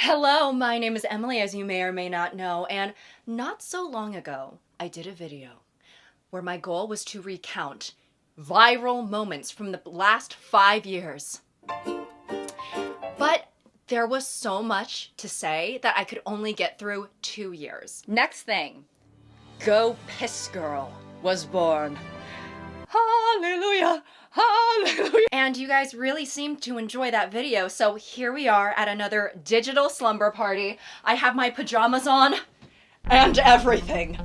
Hello, my name is Emily, as you may or may not know, and not so long ago, I did a video where my goal was to recount viral moments from the last 5 years. But there was so much to say that I could only get through 2 years. Next thing, Go Piss Girl was born. Hallelujah! Hallelujah! And you guys really seemed to enjoy that video, so here we are at another digital slumber party. I have my pajamas on and everything.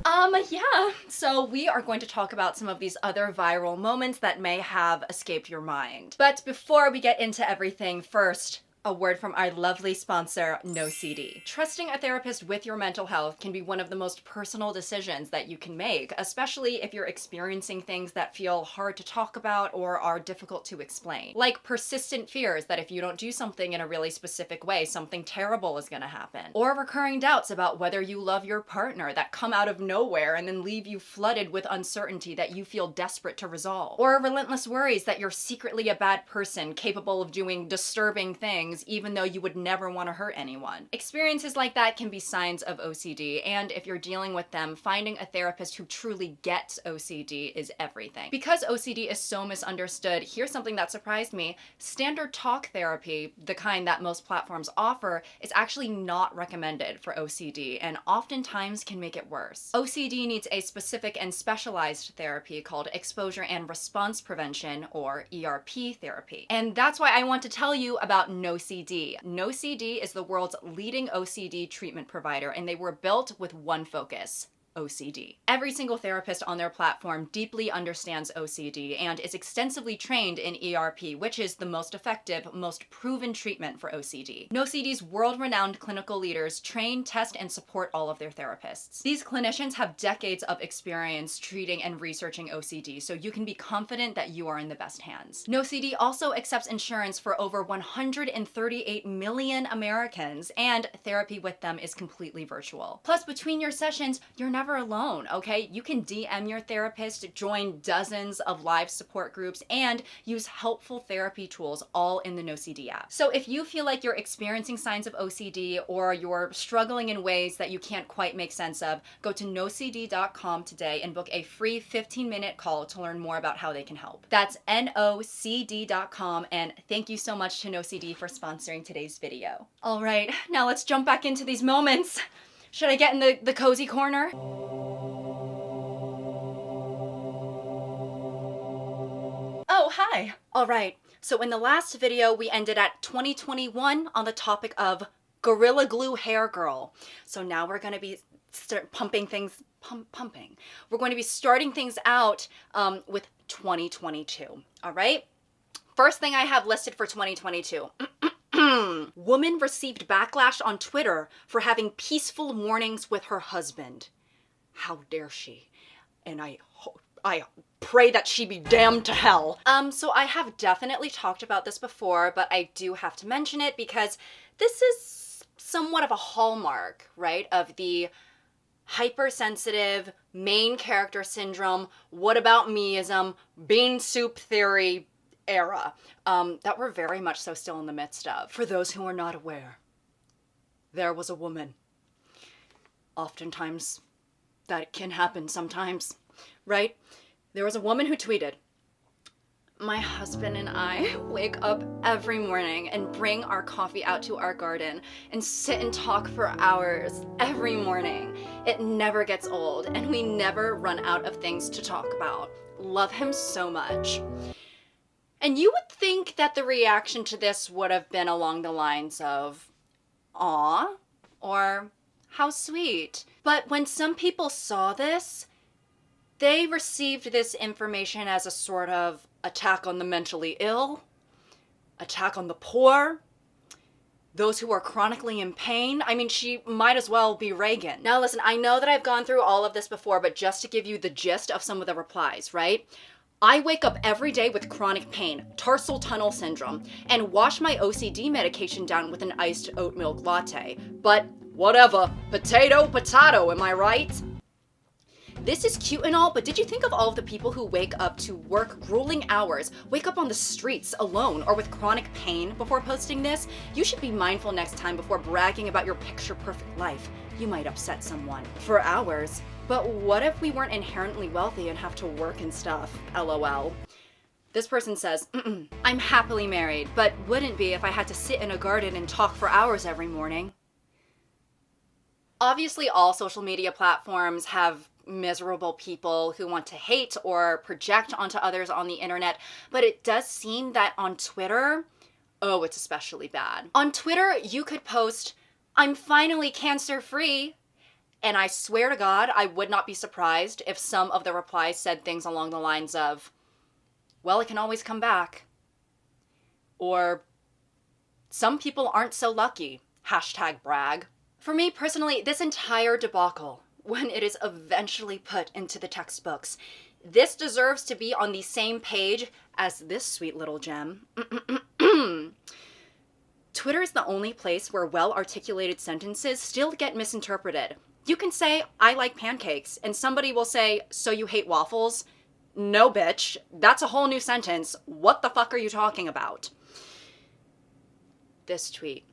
Yeah, so we are going to talk about some of these other viral moments that may have escaped your mind. But before we get into everything, first, a word from our lovely sponsor, NoCD. Trusting a therapist with your mental health can be one of the most personal decisions that you can make, especially if you're experiencing things that feel hard to talk about or are difficult to explain. Like persistent fears that if you don't do something in a really specific way, something terrible is gonna happen. Or recurring doubts about whether you love your partner that come out of nowhere and then leave you flooded with uncertainty that you feel desperate to resolve. Or relentless worries that you're secretly a bad person capable of doing disturbing things even though you would never want to hurt anyone. Experiences like that can be signs of OCD, and if you're dealing with them, finding a therapist who truly gets OCD is everything. Because OCD is so misunderstood, here's something that surprised me. Standard talk therapy, the kind that most platforms offer, is actually not recommended for OCD and oftentimes can make it worse. OCD needs a specific and specialized therapy called exposure and response prevention, or ERP therapy. And that's why I want to tell you about NoCD. NoCD is the world's leading OCD treatment provider, and they were built with one focus: OCD. Every single therapist on their platform deeply understands OCD and is extensively trained in ERP, which is the most effective, most proven treatment for OCD. NoCD's world-renowned clinical leaders train, test, and support all of their therapists. These clinicians have decades of experience treating and researching OCD, so you can be confident that you are in the best hands. NoCD also accepts insurance for over 138 million Americans, and therapy with them is completely virtual. Plus, between your sessions, you're never alone, okay? You can DM your therapist, join dozens of live support groups, and use helpful therapy tools all in the NoCD app. So if you feel like you're experiencing signs of OCD or you're struggling in ways that you can't quite make sense of, go to nocd.com today and book a free 15-minute call to learn more about how they can help. That's nocd.com, and thank you so much to NoCD for sponsoring today's video. All right, now let's jump back into these moments. Should I get in the cozy corner? Oh, hi. All right, so in the last video, we ended at 2021 on the topic of Gorilla Glue Hair Girl. So now we're gonna be pumping. We're going to be starting things out with 2022, all right? First thing I have listed for 2022. Woman received backlash on Twitter for having peaceful mornings with her husband. How dare she? And I pray that she be damned to hell. So I have definitely talked about this before, but I do have to mention it because this is somewhat of a hallmark, right, of the hypersensitive main character syndrome, what about meism, bean soup theory era that we're very much so still in the midst of. For those who are not aware, there was a woman. Oftentimes, that can happen sometimes, right? There was a woman who tweeted, "My husband and I wake up every morning and bring our coffee out to our garden and sit and talk for hours every morning. It never gets old and we never run out of things to talk about. Love him so much." And you would think that the reaction to this would have been along the lines of, "Aw," or "How sweet." But when some people saw this, they received this information as a sort of attack on the mentally ill, attack on the poor, those who are chronically in pain. I mean, she might as well be Reagan. Now listen, I know that I've gone through all of this before, but just to give you the gist of some of the replies, right? I wake up every day with chronic pain, tarsal tunnel syndrome, and wash my OCD medication down with an iced oat milk latte. But whatever, potato, am I right? this is cute and all, but did you think of all of the people who wake up to work grueling hours, wake up on the streets alone or with chronic pain before posting this? You should be mindful next time before bragging about your picture-perfect life. You might upset someone. For hours. But what if we weren't inherently wealthy and have to work and stuff? LOL. This person says, I'm happily married, but wouldn't be if I had to sit in a garden and talk for hours every morning. Obviously, all social media platforms have miserable people who want to hate or project onto others on the internet, but it does seem that on Twitter, oh, it's especially bad. On Twitter, you could post, I'm finally cancer-free, and I swear to God, I would not be surprised if some of the replies said things along the lines of, well, it can always come back. Or, some people aren't so lucky. #brag. For me personally, this entire debacle, when it is eventually put into the textbooks, this deserves to be on the same page as this sweet little gem. Twitter is the only place where well-articulated sentences still get misinterpreted. You can say, I like pancakes, and somebody will say, so you hate waffles? No, bitch. That's a whole new sentence. What the fuck are you talking about? This tweet.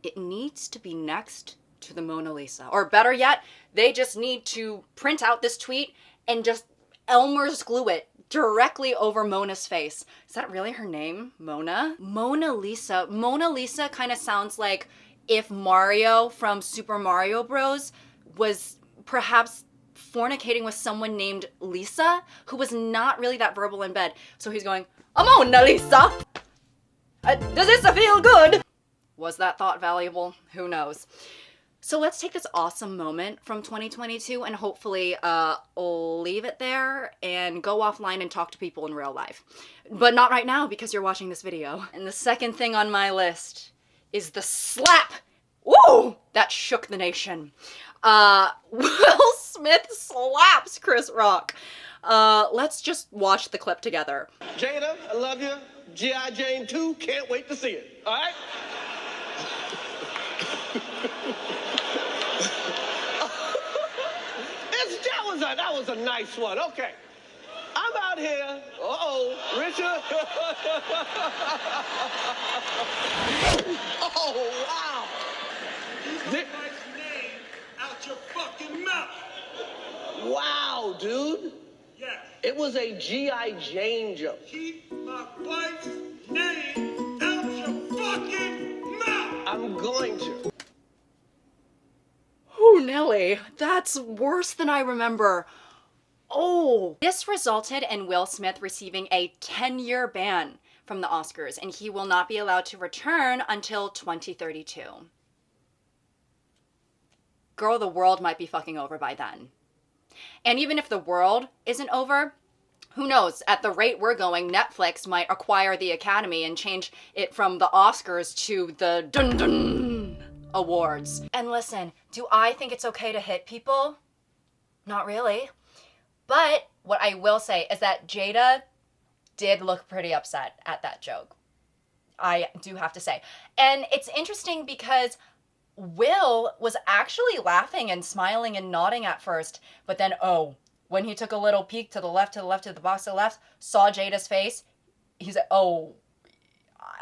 It needs to be next to the Mona Lisa. Or better yet, they just need to print out this tweet and just Elmer's glue it directly over Mona's face. Is that really her name? Mona? Mona Lisa. Mona Lisa kind of sounds like if Mario from Super Mario Bros. Was perhaps fornicating with someone named Lisa, who was not really that verbal in bed. So he's going, Mona Lisa! Does this feel good? Was that thought valuable? Who knows? So let's take this awesome moment from 2022 and hopefully leave it there and go offline and talk to people in real life. But not right now because you're watching this video. And the second thing on my list is the slap. Woo! That shook the nation. Will Smith slaps Chris Rock. Let's just watch the clip together. Jada, I love you. G.I. Jane 2, can't wait to see it. All right? That was a nice one. Okay. I'm out here. Richard. Oh, wow. Keep my wife's name out your fucking mouth. Wow, dude. Yes. It was a G.I. Jane joke. Keep my wife's name out your fucking mouth. I'm going to. Oh, Nelly, that's worse than I remember. Oh. This resulted in Will Smith receiving a 10-year ban from the Oscars, and he will not be allowed to return until 2032. Girl, the world might be fucking over by then. And even if the world isn't over, who knows? At the rate we're going, Netflix might acquire the Academy and change it from the Oscars to the dun-dun awards. And listen, do I think it's okay to hit people? Not really. But what I will say is that Jada did look pretty upset at that joke. I do have to say. And it's interesting because Will was actually laughing and smiling and nodding at first, but then, when he took a little peek to the left, to the box to the left, saw Jada's face, he said,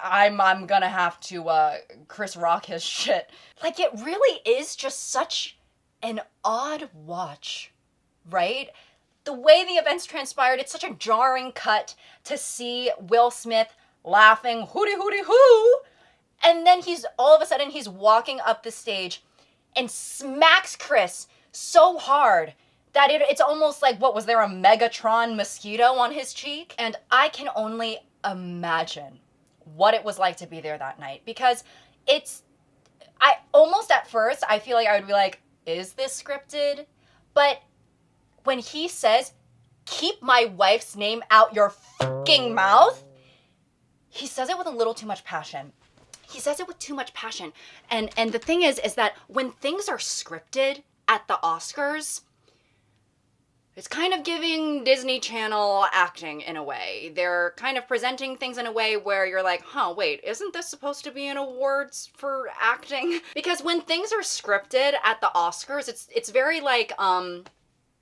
I'm gonna have to Chris Rock his shit. Like, it really is just such an odd watch, right? The way the events transpired, it's such a jarring cut to see Will Smith laughing, hooty hooty hoo, and then all of a sudden he's walking up the stage and smacks Chris so hard that it's almost like, what was there, a Megatron mosquito on his cheek? And I can only imagine what it was like to be there that night, because I almost at first, I feel like I would be like, is this scripted? But when he says, keep my wife's name out your fucking mouth, he says it with a little too much passion. He says it with too much passion. And the thing is that when things are scripted at the Oscars, it's kind of giving Disney Channel acting in a way. They're kind of presenting things in a way where you're like, wait, isn't this supposed to be an awards for acting? Because when things are scripted at the Oscars, it's very like,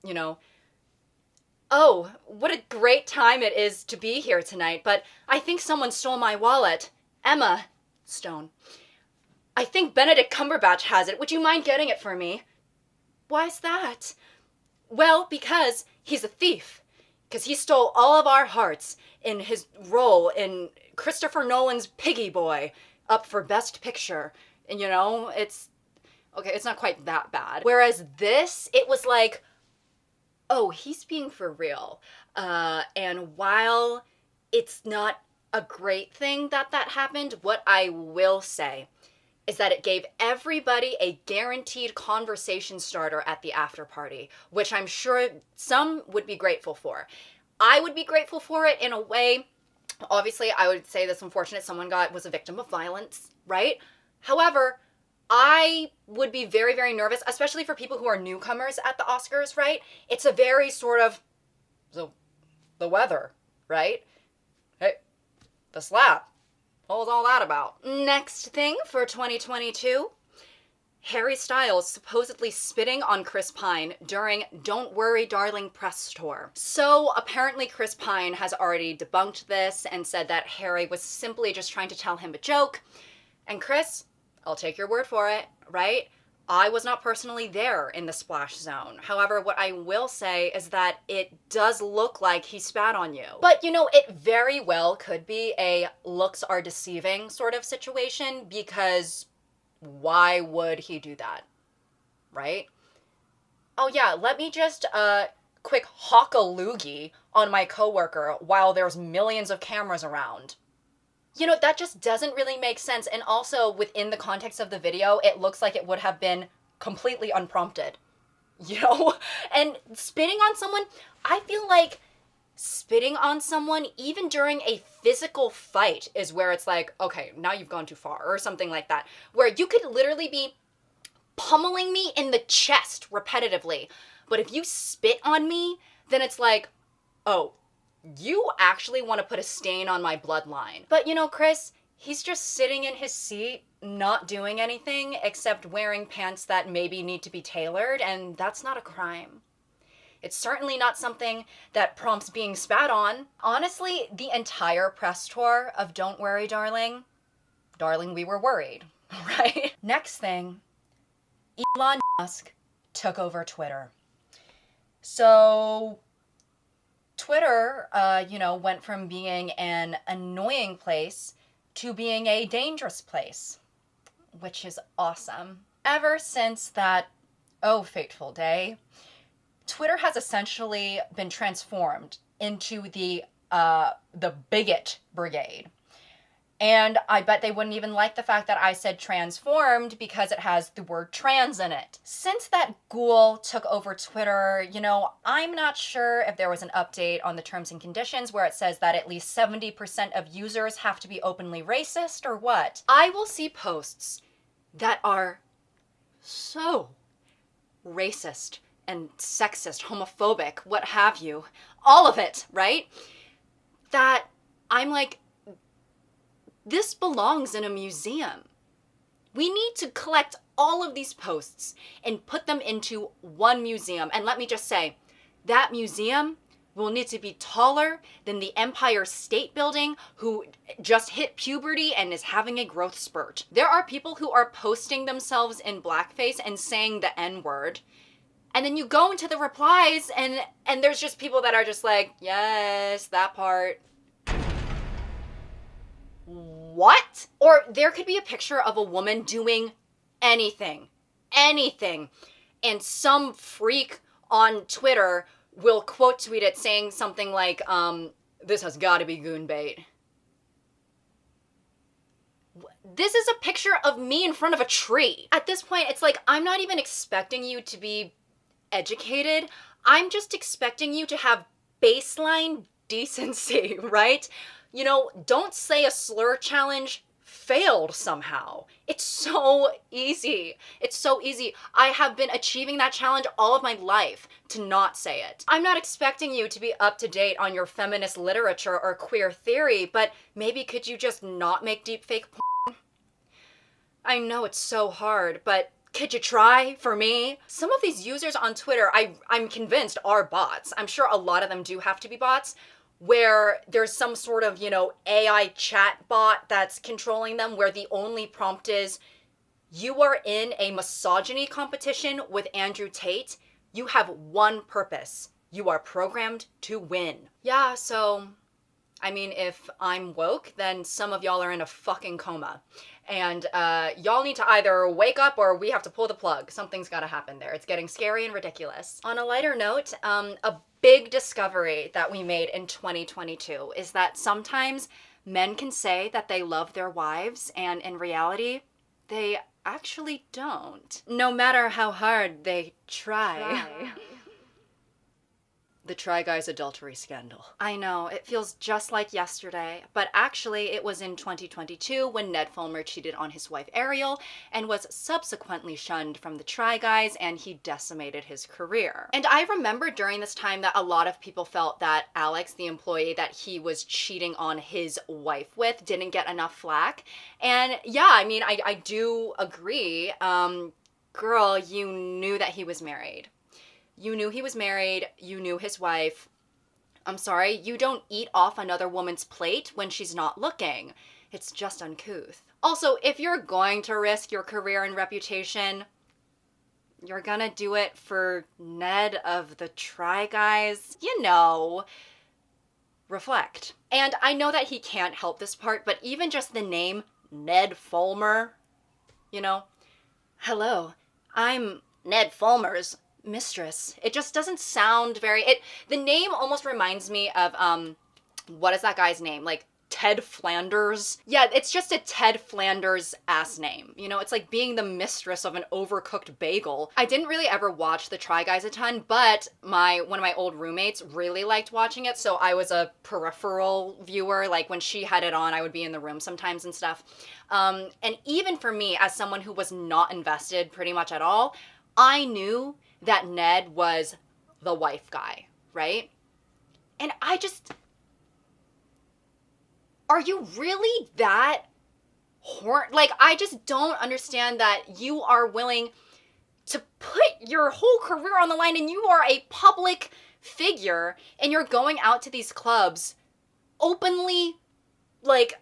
you know, oh, what a great time it is to be here tonight, but I think someone stole my wallet. Emma Stone. I think Benedict Cumberbatch has it. Would you mind getting it for me? Why's that? Well, because he's a thief. Because he stole all of our hearts in his role in Christopher Nolan's Piggy Boy, up for Best Picture. And you know, it's not quite that bad. Whereas this, it was like, oh, he's being for real. And while it's not a great thing that happened, what I will say is that it gave everybody a guaranteed conversation starter at the after party, which I'm sure some would be grateful for. I would be grateful for it in a way. Obviously, I would say this unfortunate someone was a victim of violence, right? However, I would be very, very nervous, especially for people who are newcomers at the Oscars, right? It's a very sort of, the weather, right? Hey, the slap. What was all that about? Next thing for 2022, Harry Styles supposedly spitting on Chris Pine during Don't Worry Darling press tour. So apparently Chris Pine has already debunked this and said that Harry was simply just trying to tell him a joke. And Chris, I'll take your word for it, right? I was not personally there in the splash zone. However, what I will say is that it does look like he spat on you. But, you know, it very well could be a looks are deceiving sort of situation, because why would he do that, right? Oh yeah, let me just quick hawk a loogie on my coworker while there's millions of cameras around. You know, that just doesn't really make sense. And also, within the context of the video, it looks like it would have been completely unprompted. You know? And spitting on someone, I feel like spitting on someone, even during a physical fight, is where it's like, okay, now you've gone too far, or something like that. Where you could literally be pummeling me in the chest repetitively. But if you spit on me, then it's like, oh, you actually want to put a stain on my bloodline. But you know, Chris, he's just sitting in his seat, not doing anything except wearing pants that maybe need to be tailored, and that's not a crime. It's certainly not something that prompts being spat on. Honestly, the entire press tour of Don't Worry, Darling, we were worried, right? Next thing, Elon Musk took over Twitter. So Twitter, went from being an annoying place to being a dangerous place, which is awesome. Ever since that, oh, fateful day, Twitter has essentially been transformed into the bigot brigade. And I bet they wouldn't even like the fact that I said transformed because it has the word trans in it. Since that ghoul took over Twitter, I'm not sure if there was an update on the terms and conditions where it says that at least 70% of users have to be openly racist or what. I will see posts that are so racist and sexist, homophobic, what have you, all of it, right? That I'm like, this belongs in a museum. We need to collect all of these posts and put them into one museum. And let me just say, that museum will need to be taller than the Empire State Building, who just hit puberty and is having a growth spurt. There are people who are posting themselves in blackface and saying the N-word. And then you go into the replies and there's just people that are just like, yes, that part. What? Or there could be a picture of a woman doing anything, and some freak on Twitter will quote tweet it saying something like, this has got to be goon bait. This is a picture of me in front of a tree. At this point, it's like, I'm not even expecting you to be educated. I'm just expecting you to have baseline decency, right? Don't say a slur challenge failed somehow. It's so easy. It's so easy. I have been achieving that challenge all of my life to not say it. I'm not expecting you to be up to date on your feminist literature or queer theory, but maybe could you just not make deepfake porn? I know it's so hard, but Could you try for me? Some of these users on Twitter, I'm convinced are bots. I'm sure a lot of them do have to be bots, where there's some sort of, AI chat bot that's controlling them, where the only prompt is, you are in a misogyny competition with Andrew Tate. You have one purpose. You are programmed to win. Yeah, so, I mean, if I'm woke, then some of y'all are in a fucking coma. And y'all need to either wake up or we have to pull the plug. Something's gotta happen there. It's getting scary and ridiculous. On a lighter note, a big discovery that we made in 2022 is that sometimes men can say that they love their wives, and in reality, they actually don't. No matter how hard they try. The Try Guys adultery scandal. I know, it feels just like yesterday, but actually it was in 2022 when Ned Fulmer cheated on his wife Ariel and was subsequently shunned from the Try Guys, and he decimated his career. And I remember during this time that a lot of people felt that Alex, the employee that he was cheating on his wife with, didn't get enough flack. And yeah, I mean, I do agree. Girl, you knew that he was married. You knew he was married, you knew his wife. I'm sorry, you don't eat off another woman's plate when she's not looking. It's just uncouth. Also, if you're going to risk your career and reputation, you're gonna do it for Ned of the Try Guys. Reflect. And I know that he can't help this part, but even just the name Ned Fulmer, hello, I'm Ned Fulmer's mistress. It just doesn't sound the name almost reminds me of, what is that guy's name? Like, Ted Flanders? Yeah, it's just a Ted Flanders ass name. It's like being the mistress of an overcooked bagel. I didn't really ever watch the Try Guys a ton, but one of my old roommates really liked watching it, so I was a peripheral viewer. Like, when she had it on, I would be in the room sometimes and stuff. And even for me, as someone who was not invested pretty much at all, I knew that Ned was the wife guy, right? And are you really that like, I just don't understand that you are willing to put your whole career on the line, and you are a public figure, and you're going out to these clubs openly. Like,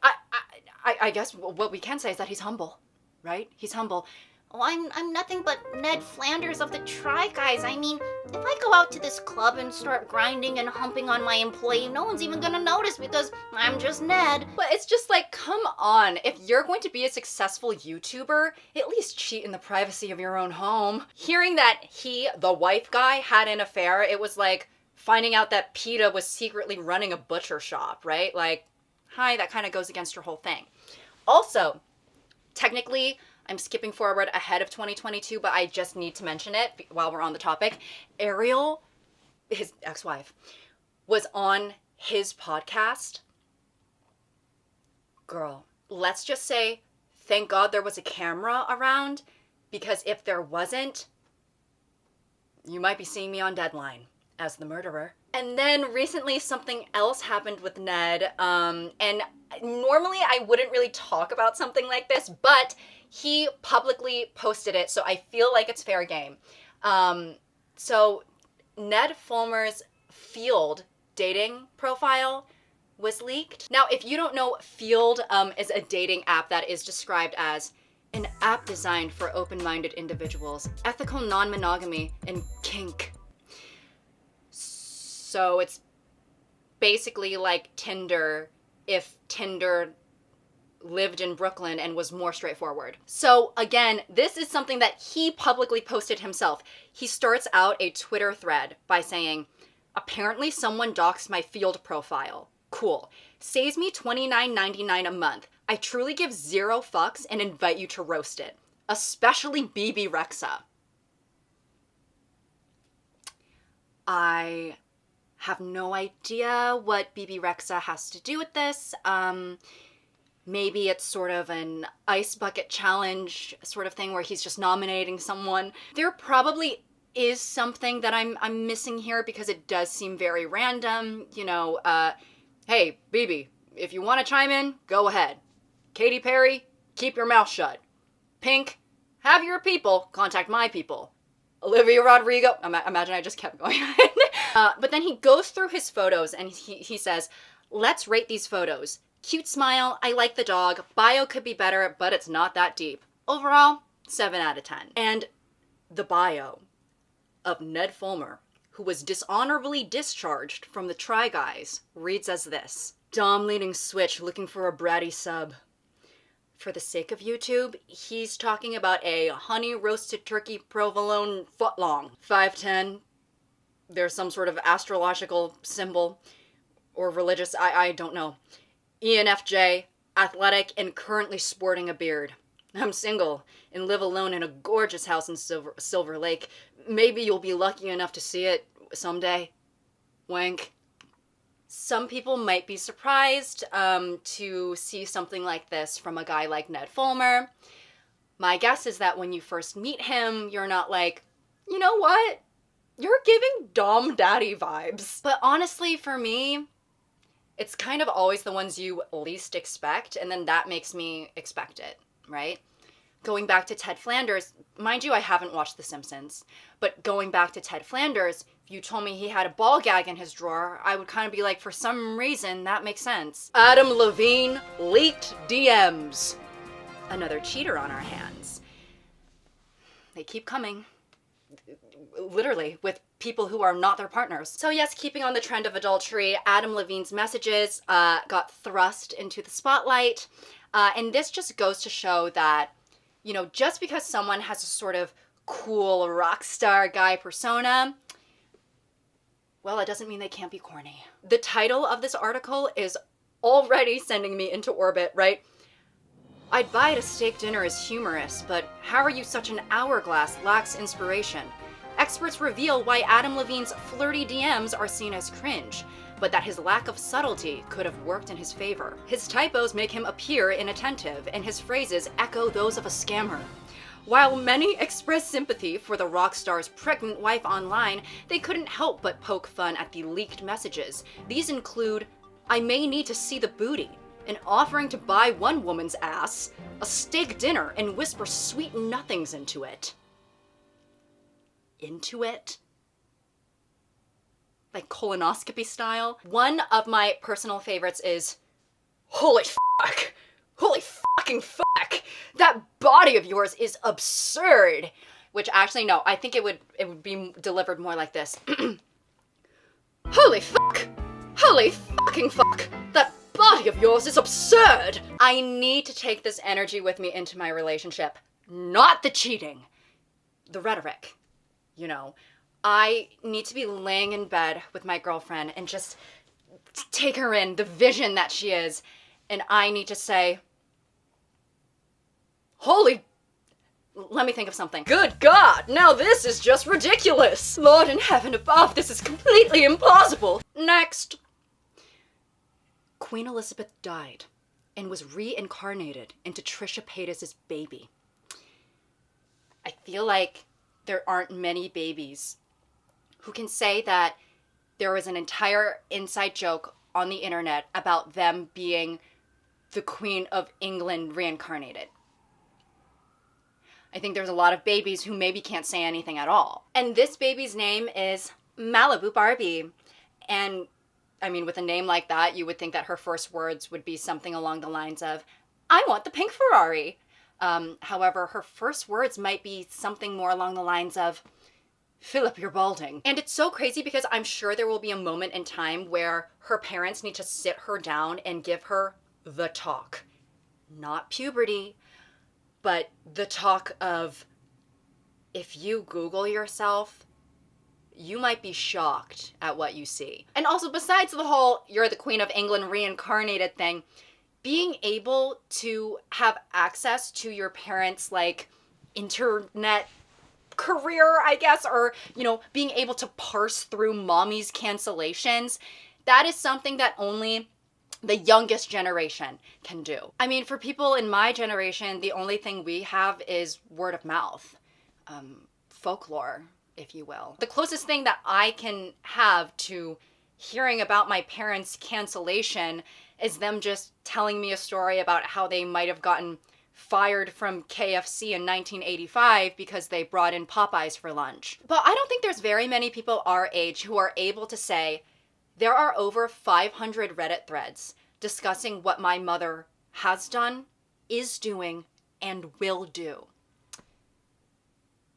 I guess what we can say is that he's humble, right? He's humble. Oh, I'm nothing but Ned Flanders of the Try Guys. I mean, if I go out to this club and start grinding and humping on my employee, no one's even gonna notice because I'm just Ned. But it's just like, come on. If you're going to be a successful YouTuber, at least cheat in the privacy of your own home. Hearing that he, the wife guy, had an affair, it was like finding out that PETA was secretly running a butcher shop, right? Like, hi, that kind of goes against your whole thing. Also, technically, I'm skipping forward ahead of 2022, but I just need to mention it while we're on the topic. Ariel, his ex-wife, was on his podcast. Girl, let's just say, thank God there was a camera around, because if there wasn't, you might be seeing me on Deadline as the murderer. And then recently something else happened with Ned, and normally I wouldn't really talk about something like this, but he publicly posted it, so I feel like it's fair game. So Ned Fulmer's Field dating profile was leaked. Now, if you don't know, Field is a dating app that is described as an app designed for open-minded individuals, ethical non-monogamy, and kink. So it's basically like Tinder if Tinder lived in Brooklyn and was more straightforward. So again, this is something that he publicly posted himself. He starts out a Twitter thread by saying, apparently someone doxed my Field profile. Cool. Saves me $29.99 a month. I truly give zero fucks and invite you to roast it. Especially BB Rexa. I have no idea what BB Rexa has to do with this. Maybe it's sort of an ice bucket challenge sort of thing where he's just nominating someone. There probably is something that I'm missing here because it does seem very random. Hey, BB, if you want to chime in, go ahead. Katy Perry, keep your mouth shut. Pink, have your people contact my people. Olivia Rodrigo. Imagine I just kept going. But then he goes through his photos and he says, let's rate these photos. Cute smile, I like the dog, bio could be better, but it's not that deep. Overall, 7 out of 10. And the bio of Ned Fulmer, who was dishonorably discharged from the Try Guys, reads as this. Dom leading switch, looking for a bratty sub. For the sake of YouTube, he's talking about a honey roasted turkey provolone footlong. 5'10", there's some sort of astrological symbol or religious, I don't know. ENFJ, athletic and currently sporting a beard. I'm single and live alone in a gorgeous house in Silver Lake. Maybe you'll be lucky enough to see it someday. Wink. Some people might be surprised to see something like this from a guy like Ned Fulmer. My guess is that when you first meet him, you're not like, you know what? You're giving Dom Daddy vibes. But honestly, for me, it's kind of always the ones you least expect, and then that makes me expect it, right? Going back to Ted Flanders, mind you, I haven't watched The Simpsons, but going back to Ted Flanders, if you told me he had a ball gag in his drawer, I would kind of be like, for some reason, that makes sense. Adam Levine leaked DMs. Another cheater on our hands. They keep coming. Literally, with people who are not their partners. So yes, keeping on the trend of adultery, Adam Levine's messages got thrust into the spotlight. And this just goes to show that, you know, just because someone has a sort of cool rock star guy persona, well, it doesn't mean they can't be corny. The title of this article is already sending me into orbit, right? I'd buy it a steak dinner as humorous, but how are you such an hourglass lacks inspiration? Experts reveal why Adam Levine's flirty DMs are seen as cringe, but that his lack of subtlety could have worked in his favor. His typos make him appear inattentive, and his phrases echo those of a scammer. While many express sympathy for the rock star's pregnant wife online, they couldn't help but poke fun at the leaked messages. These include, I may need to see the booty, an offering to buy one woman's ass, a steak dinner, and whisper sweet nothings into it. Into it? Like colonoscopy style? One of my personal favorites is, holy fuck! Holy fucking fuck! That body of yours is absurd! Which actually, no, I think it would be delivered more like this. Holy fuck! Holy fucking fuck! That body of yours is absurd! I need to take this energy with me into my relationship. Not the cheating. The rhetoric. You know, I need to be laying in bed with my girlfriend and just take her in, the vision that she is. And I need to say, holy, let me think of something. Good God, now this is just ridiculous. Lord in heaven above, this is completely implausible. Next. Queen Elizabeth died and was reincarnated into Trisha Paytas' baby. I feel like there aren't many babies who can say that there was an entire inside joke on the internet about them being the Queen of England reincarnated. I think there's a lot of babies who maybe can't say anything at all. And this baby's name is Malibu Barbie. And I mean, with a name like that, you would think that her first words would be something along the lines of, I want the pink Ferrari. However, her first words might be something more along the lines of, Philip, you're balding. And it's so crazy because I'm sure there will be a moment in time where her parents need to sit her down and give her the talk. Not puberty, but the talk of, if you Google yourself, you might be shocked at what you see. And also, besides the whole, you're the Queen of England reincarnated thing, being able to have access to your parents' like internet career, I guess, or, you know, being able to parse through mommy's cancellations, that is something that only the youngest generation can do. I mean, for people in my generation, the only thing we have is word of mouth, folklore, if you will. The closest thing that I can have to hearing about my parents' cancellation is them just telling me a story about how they might have gotten fired from KFC in 1985 because they brought in Popeyes for lunch. But I don't think there's very many people our age who are able to say, there are over 500 Reddit threads discussing what my mother has done, is doing, and will do.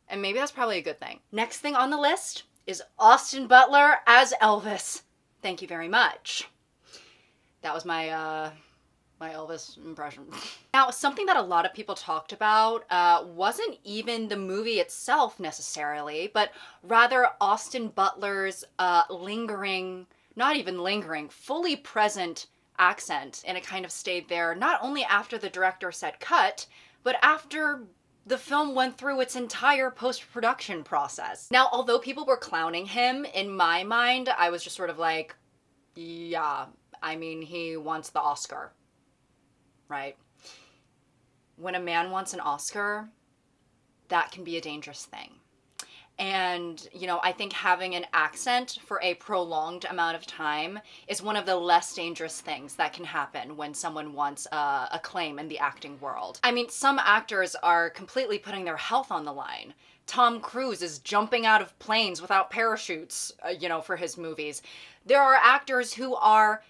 And maybe that's probably a good thing. Next thing on the list is Austin Butler as Elvis. Thank you very much. That was my Elvis impression. Now, something that a lot of people talked about wasn't even the movie itself necessarily, but rather Austin Butler's lingering, not even lingering, fully present accent. And it kind of stayed there not only after the director said cut, but after the film went through its entire post-production process. Now, although people were clowning him, in my mind, I was just sort of like, yeah, I mean, he wants the Oscar, right? When a man wants an Oscar, that can be a dangerous thing. And, you know, I think having an accent for a prolonged amount of time is one of the less dangerous things that can happen when someone wants acclaim in the acting world. I mean, some actors are completely putting their health on the line. Tom Cruise is jumping out of planes without parachutes, you know, for his movies. There are actors who are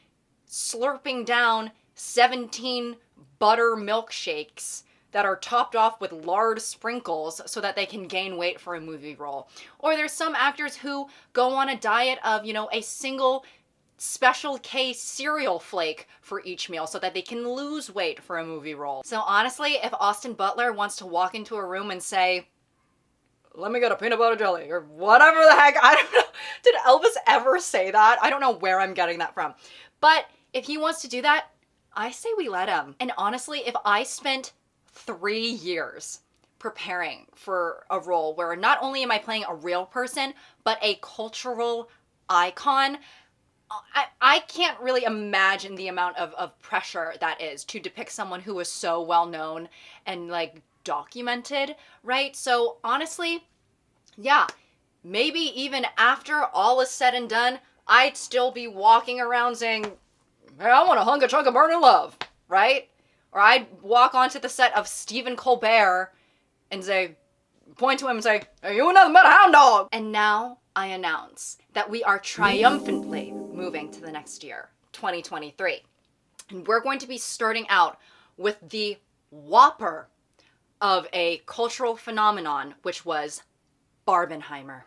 slurping down 17 butter milkshakes that are topped off with lard sprinkles so that they can gain weight for a movie role. Or there's some actors who go on a diet of, you know, a single Special K cereal flake for each meal so that they can lose weight for a movie role. So honestly, if Austin Butler wants to walk into a room and say, let me get a peanut butter jelly, or whatever the heck, I don't know. Did Elvis ever say that? I don't know where I'm getting that from. But if he wants to do that, I say we let him. And honestly, if I spent 3 years preparing for a role where not only am I playing a real person, but a cultural icon, I can't really imagine the amount of pressure that is to depict someone who is so well known and like documented, right? So honestly, yeah, maybe even after all is said and done, I'd still be walking around saying, hey, I want a hunk of chunk of burning love, right? Or I'd walk onto the set of Stephen Colbert and say, point to him and say, are you nothing but a hound dog? And now I announce that we are triumphantly moving to the next year, 2023. And we're going to be starting out with the whopper of a cultural phenomenon, which was Barbenheimer.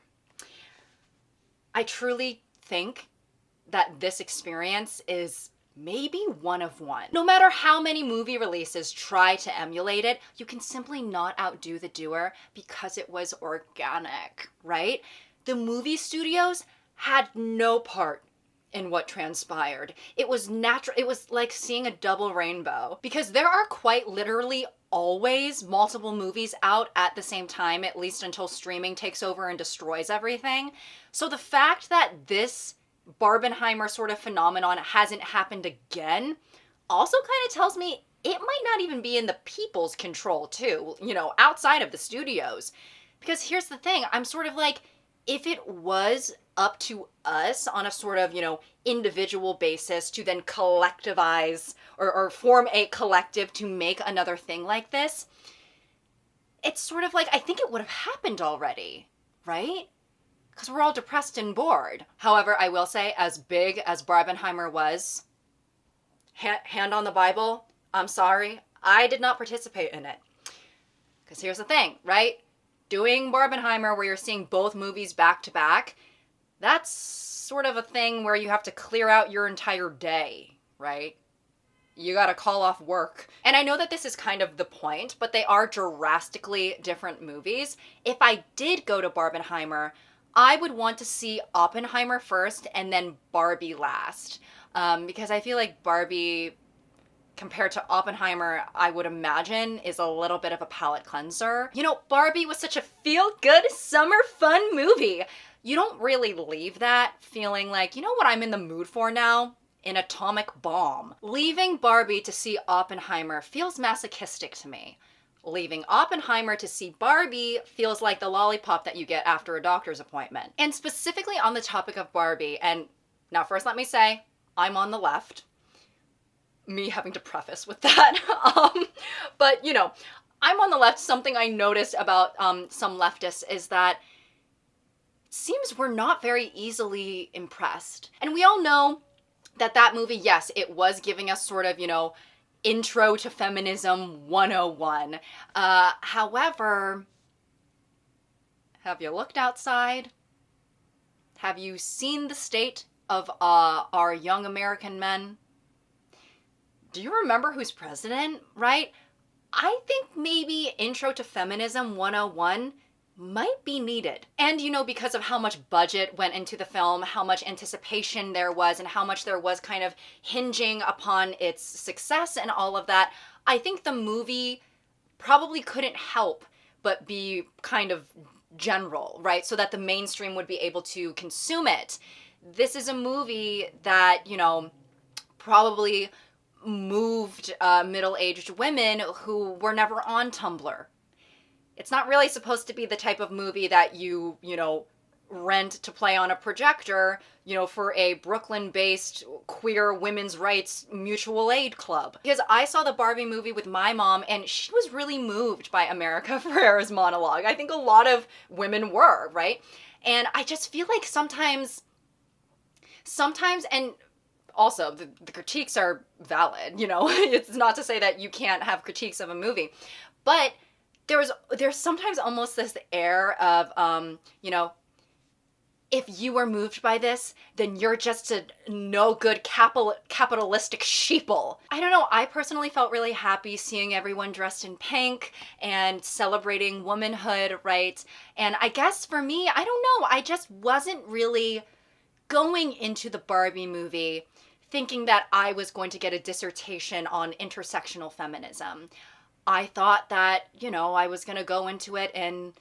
I truly think that this experience is maybe one of one. No matter how many movie releases try to emulate it, you can simply not outdo the doer because it was organic, right? The movie studios had no part in what transpired. It was natural. It was like seeing a double rainbow because there are quite literally always multiple movies out at the same time, at least until streaming takes over and destroys everything. So the fact that this Barbenheimer sort of phenomenon hasn't happened again also kind of tells me it might not even be in the people's control too, you know, outside of the studios. Because here's the thing, I'm sort of like, if it was up to us on a sort of, you know, individual basis to then collectivize or form a collective to make another thing like this, it's sort of like, I think it would have happened already, right? Because we're all depressed and bored. However, I will say, as big as Barbenheimer was, hand on the Bible, I'm sorry, I did not participate in it. Because here's the thing, right? Doing Barbenheimer where you're seeing both movies back to back, that's sort of a thing where you have to clear out your entire day, right? You gotta call off work. And I know that this is kind of the point, but they are drastically different movies. If I did go to Barbenheimer, I would want to see Oppenheimer first and then Barbie last. Because I feel like Barbie, compared to Oppenheimer, I would imagine is a little bit of a palate cleanser. You know, Barbie was such a feel-good summer fun movie. You don't really leave that feeling like, you know what I'm in the mood for now? An atomic bomb. Leaving Barbie to see Oppenheimer feels masochistic to me. Leaving Oppenheimer to see Barbie feels like the lollipop that you get after a doctor's appointment. And specifically on the topic of Barbie, and now first let me say, I'm on the left. me having to preface with that. But, you know, I'm on the left. Something I noticed about some leftists is that it seems we're not very easily impressed. And we all know that that movie, yes, it was giving us sort of, you know, intro to feminism 101. However, have you looked outside? Have you seen the state of our young American men? Do you remember who's president, right? I think maybe Intro to Feminism 101 might be needed. And, you know, because of how much budget went into the film, how much anticipation there was, and how much there was kind of hinging upon its success and all of that, I think the movie probably couldn't help but be kind of general, right? So that the mainstream would be able to consume it. This is a movie that, you know, probably moved middle-aged women who were never on Tumblr. It's not really supposed to be the type of movie that you know, rent to play on a projector, you know, for a Brooklyn-based queer women's rights mutual aid club. Because I saw the Barbie movie with my mom, and she was really moved by America Ferrera's monologue. I think a lot of women were, right? And I just feel like sometimes, and also the critiques are valid, you know? It's not to say that you can't have critiques of a movie, but there's sometimes almost this air of, you know, if you were moved by this, then you're just a no good capitalistic sheeple. I don't know, I personally felt really happy seeing everyone dressed in pink and celebrating womanhood, right? And I guess for me, I don't know, I just wasn't really going into the Barbie movie thinking that I was going to get a dissertation on intersectional feminism. I thought that, you know, I was going to go into it and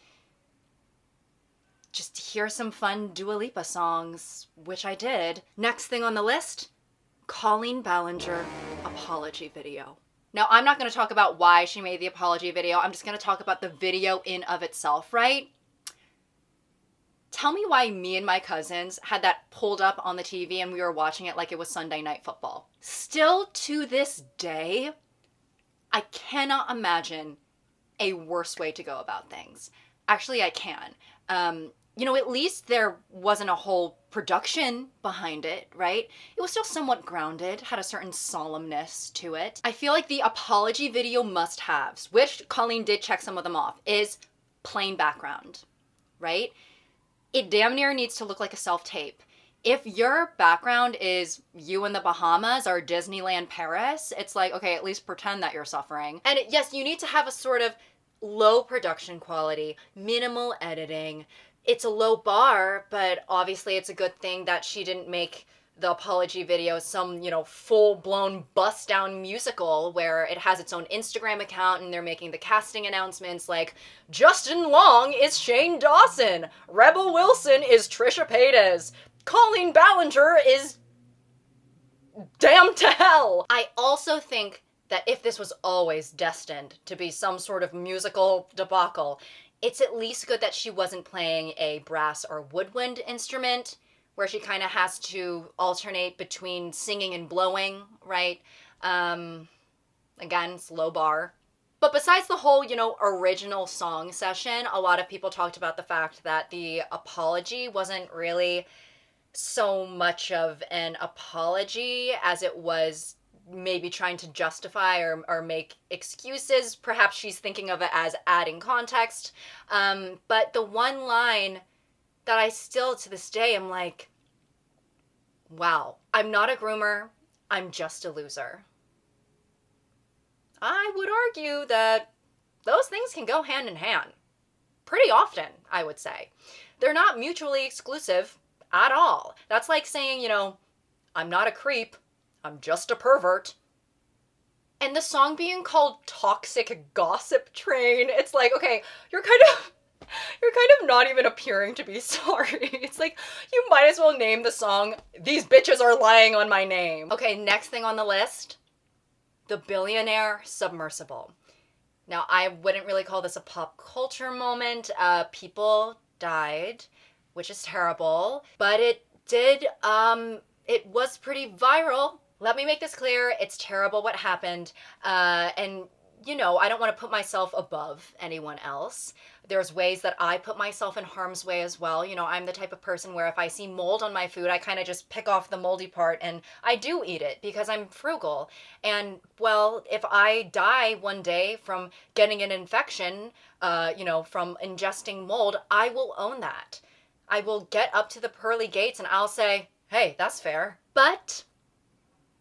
just hear some fun Dua Lipa songs, which I did. Next thing on the list, Colleen Ballinger apology video. Now, I'm not going to talk about why she made the apology video. I'm just going to talk about the video in of itself, right? Tell me why me and my cousins had that pulled up on the TV and we were watching it like it was Sunday Night Football. Still to this day, I cannot imagine a worse way to go about things. Actually, I can. You know, at least there wasn't a whole production behind it, right? It was still somewhat grounded, had a certain solemnness to it. I feel like the apology video must-haves, which Colleen did check some of them off, is plain background, right? It damn near needs to look like a self-tape. If your background is you in the Bahamas or Disneyland Paris, it's like, okay, at least pretend that you're suffering. And yes, you need to have a sort of low production quality, minimal editing. It's a low bar, but obviously it's a good thing that she didn't make the apology video some, you know, full-blown bust-down musical where it has its own Instagram account and they're making the casting announcements like, Justin Long is Shane Dawson, Rebel Wilson is Trisha Paytas, Colleen Ballinger is damn to hell. I also think that if this was always destined to be some sort of musical debacle, it's at least good that she wasn't playing a brass or woodwind instrument where she kind of has to alternate between singing and blowing, right? Again, it's low bar. But besides the whole, you know, original song session, a lot of people talked about the fact that the apology wasn't really so much of an apology as it was maybe trying to justify or make excuses. Perhaps she's thinking of it as adding context. But the one line that I still, to this day, am like, wow, I'm not a groomer, I'm just a loser. I would argue that those things can go hand in hand. Pretty often, I would say. They're not mutually exclusive at all. That's like saying, you know, I'm not a creep, I'm just a pervert. And the song being called Toxic Gossip Train, it's like, okay, you're kind of not even appearing to be sorry. It's like, you might as well name the song, These Bitches Are Lying on My Name. Okay, next thing on the list, the billionaire submersible. Now, I wouldn't really call this a pop culture moment. People died, which is terrible, but it was pretty viral let me make this clear. It's terrible what happened. And, you know, I don't want to put myself above anyone else. There's ways that I put myself in harm's way as well. You know, I'm the type of person where if I see mold on my food, I kind of just pick off the moldy part and I do eat it because I'm frugal. And, well, if I die one day from getting an infection, you know, from ingesting mold, I will own that. I will get up to the pearly gates and I'll say, hey, that's fair. But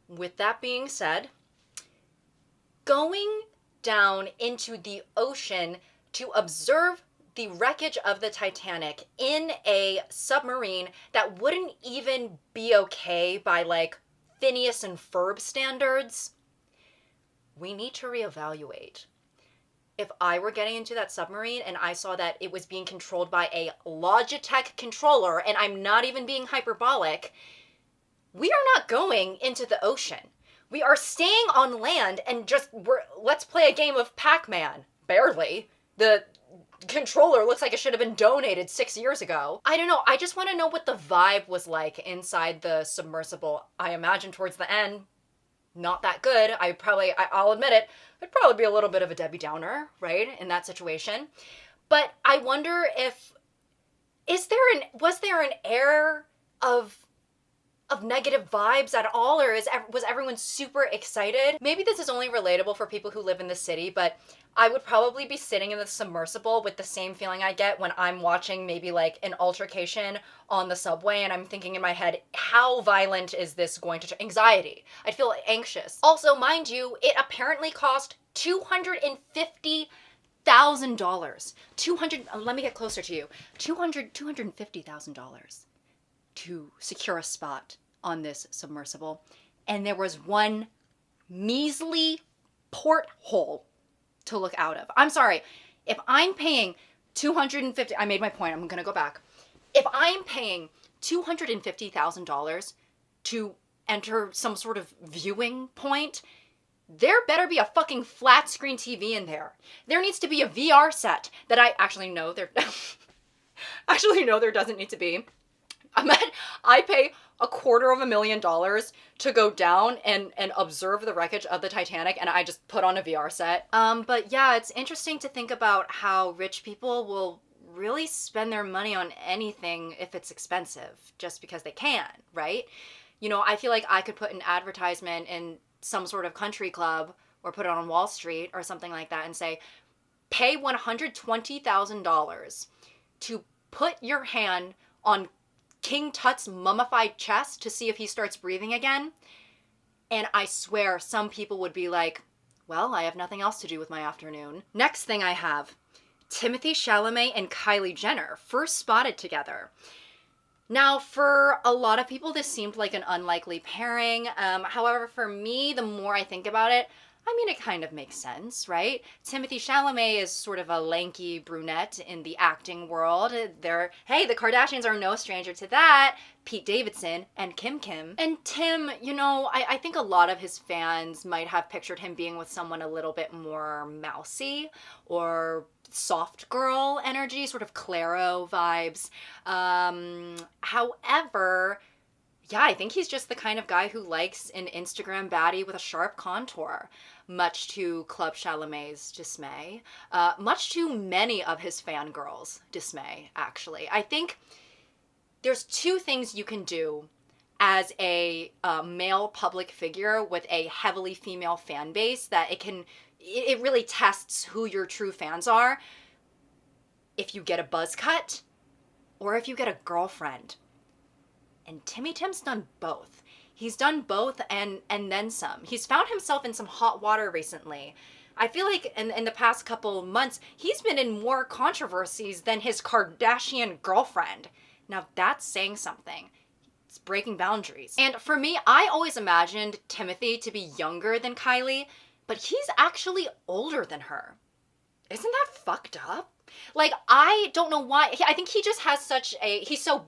with that being said, going down into the ocean to observe the wreckage of the Titanic in a submarine that wouldn't even be okay by like Phineas and Ferb standards, we need to reevaluate. If I were getting into that submarine and I saw that it was being controlled by a Logitech controller, and I'm not even being hyperbolic, we are not going into the ocean. We are staying on land and let's play a game of Pac-Man. Barely. The controller looks like it should have been donated 6 years ago. I don't know. I just want to know what the vibe was like inside the submersible. I imagine towards the end, not that good. I'll admit it, it'd probably be a little bit of a Debbie Downer, right, in that situation. But I wonder was there an air of negative vibes at all, or was everyone super excited? Maybe this is only relatable for people who live in the city, but I would probably be sitting in the submersible with the same feeling I get when I'm watching maybe like an altercation on the subway and I'm thinking in my head, how violent is this going to anxiety? I'd feel anxious. Also, mind you, it apparently cost $250,000. Let me get closer to you. $250,000 to secure a spot on this submersible. And there was one measly porthole to look out of. I'm sorry. If I'm paying I made my point. I'm going to go back. If I'm paying $250,000 to enter some sort of viewing point, there better be a fucking flat screen TV in there. There needs to be a VR set that I actually know there doesn't need to be. I pay $250,000 to go down and observe the wreckage of the Titanic, and I just put on a VR set. But yeah, it's interesting to think about how rich people will really spend their money on anything if it's expensive, just because they can, right? You know, I feel like I could put an advertisement in some sort of country club or put it on Wall Street or something like that and say, pay $120,000 to put your hand on King Tut's mummified chest to see if he starts breathing again. And I swear some people would be like, well, I have nothing else to do with my afternoon. Next thing I have, Timothée Chalamet and Kylie Jenner first spotted together. Now, for a lot of people, this seemed like an unlikely pairing. However, for me, the more I think about it, I mean, it kind of makes sense, right? Timothée Chalamet is sort of a lanky brunette in the acting world. The Kardashians are no stranger to that. Pete Davidson and Kim. And Tim, you know, I think a lot of his fans might have pictured him being with someone a little bit more mousy or soft girl energy, sort of Clairo vibes. However, yeah, I think he's just the kind of guy who likes an Instagram baddie with a sharp contour, much to Club Chalamet's dismay, much to many of his fangirls' dismay, actually. I think there's two things you can do as a male public figure with a heavily female fan base that it really tests who your true fans are. If you get a buzz cut or if you get a girlfriend. And Tim's done both. He's done both and then some. He's found himself in some hot water recently. I feel like in the past couple months, he's been in more controversies than his Kardashian girlfriend. Now that's saying something. It's breaking boundaries. And for me, I always imagined Timothée to be younger than Kylie, but he's actually older than her. Isn't that fucked up? Like, I don't know why. I think he just has he's so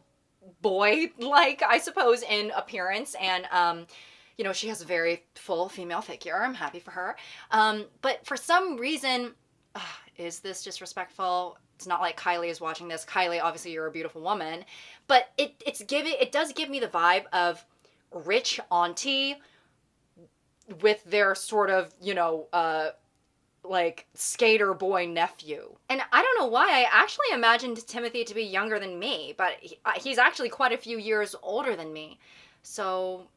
boy-like, I suppose, in appearance, and you know, she has a very full female figure. I'm happy for her. But for some reason, is this disrespectful? It's not like Kylie is watching this. Kylie, obviously you're a beautiful woman, but it does give me the vibe of rich auntie with their sort of, like skater boy nephew. And I don't know why, I actually imagined Timothy to be younger than me, but he's actually quite a few years older than me. So,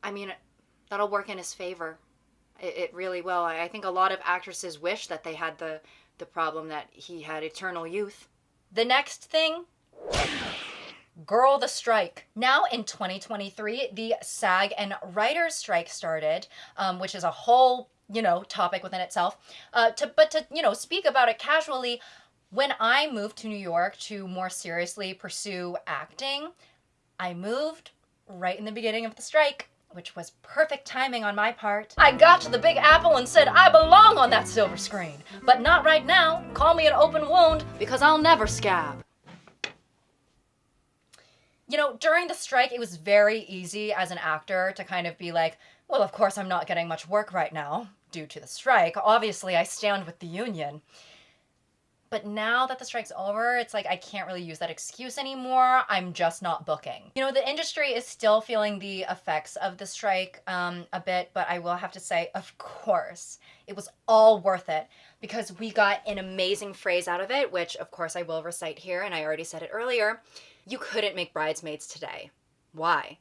I mean, that'll work in his favor. It really will. I think a lot of actresses wish that they had the problem that he had eternal youth. The next thing, girl, the strike. Now in 2023, the SAG and writers strike started, which is a whole, topic within itself. But to speak about it casually, when I moved to New York to more seriously pursue acting, I moved right in the beginning of the strike, which was perfect timing on my part. I got to the Big Apple and said, I belong on that silver screen, but not right now. Call me an open wound because I'll never scab. During the strike, it was very easy as an actor to kind of be like, well, of course I'm not getting much work right now due to the strike. Obviously, I stand with the union. But now that the strike's over, it's like I can't really use that excuse anymore. I'm just not booking. The industry is still feeling the effects of the strike a bit, but I will have to say, of course, it was all worth it because we got an amazing phrase out of it, which of course I will recite here, and I already said it earlier. You couldn't make bridesmaids today. Why?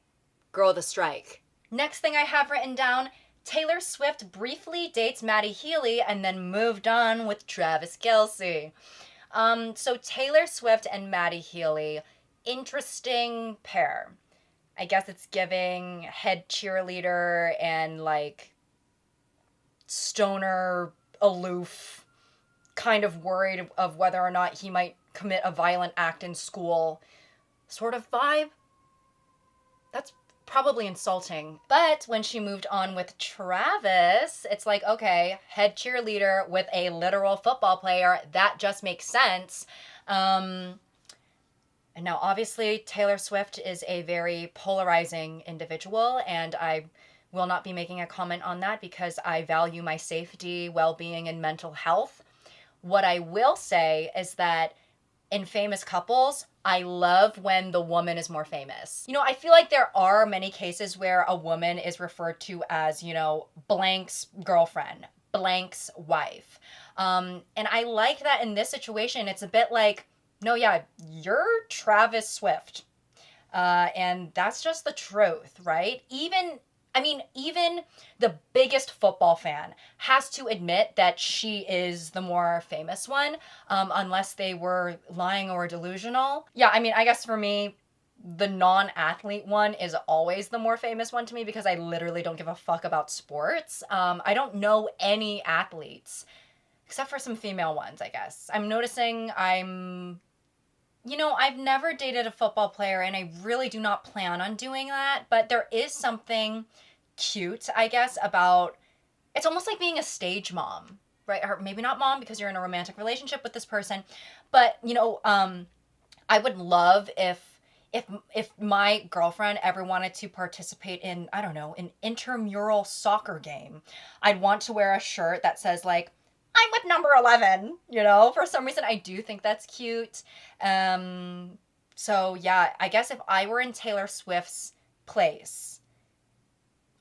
Girl, the strike. Next thing I have written down, Taylor Swift briefly dates Maddie Healy and then moved on with Travis Kelce. So Taylor Swift and Maddie Healy, interesting pair. I guess it's giving head cheerleader and like stoner, aloof, kind of worried of whether or not he might commit a violent act in school sort of vibe. That's probably insulting. But when she moved on with Travis, it's like, okay, head cheerleader with a literal football player, that just makes sense. And now obviously Taylor Swift is a very polarizing individual, and I will not be making a comment on that because I value my safety, well-being, and mental health. What I will say is that in famous couples, I love when the woman is more famous. I feel like there are many cases where a woman is referred to as, blank's girlfriend, blank's wife. And I like that in this situation. It's a bit like, no, yeah, you're Travis Swift. And that's just the truth, right? Even the biggest football fan has to admit that she is the more famous one, unless they were lying or delusional. Yeah, I guess for me, the non-athlete one is always the more famous one to me because I literally don't give a fuck about sports. I don't know any athletes, except for some female ones, I guess. I'm noticing I've never dated a football player, and I really do not plan on doing that, but there is something cute, I guess, about, it's almost like being a stage mom, right? Or maybe not mom because you're in a romantic relationship with this person, but, I would love if my girlfriend ever wanted to participate in, I don't know, an intramural soccer game. I'd want to wear a shirt that says, like, I'm with number 11, For some reason, I do think that's cute. So, yeah, I guess if I were in Taylor Swift's place,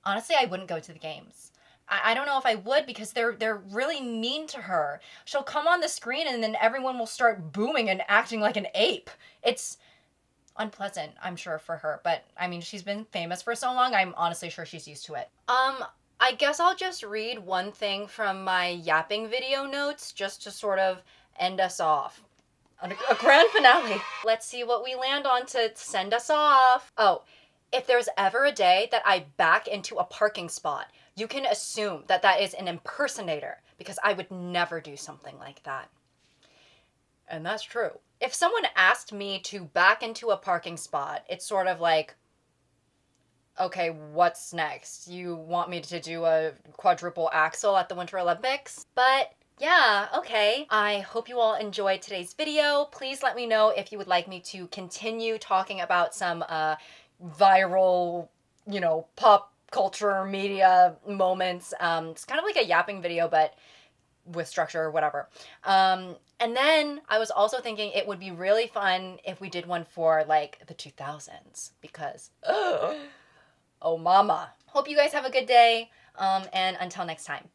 honestly, I wouldn't go to the games. I don't know if I would because they're really mean to her. She'll come on the screen and then everyone will start booing and acting like an ape. It's unpleasant, I'm sure, for her. But, she's been famous for so long, I'm honestly sure she's used to it. I guess I'll just read one thing from my yapping video notes just to sort of end us off. A grand finale. Let's see what we land on to send us off. Oh, if there's ever a day that I back into a parking spot, you can assume that that is an impersonator because I would never do something like that. And that's true. If someone asked me to back into a parking spot, it's sort of like, okay, what's next? You want me to do a quadruple axel at the Winter Olympics? But yeah, okay. I hope you all enjoyed today's video. Please let me know if you would like me to continue talking about some viral, pop culture media moments. It's kind of like a yapping video, but with structure or whatever. And then I was also thinking it would be really fun if we did one for like the 2000s because, oh mama. Hope you guys have a good day. And until next time.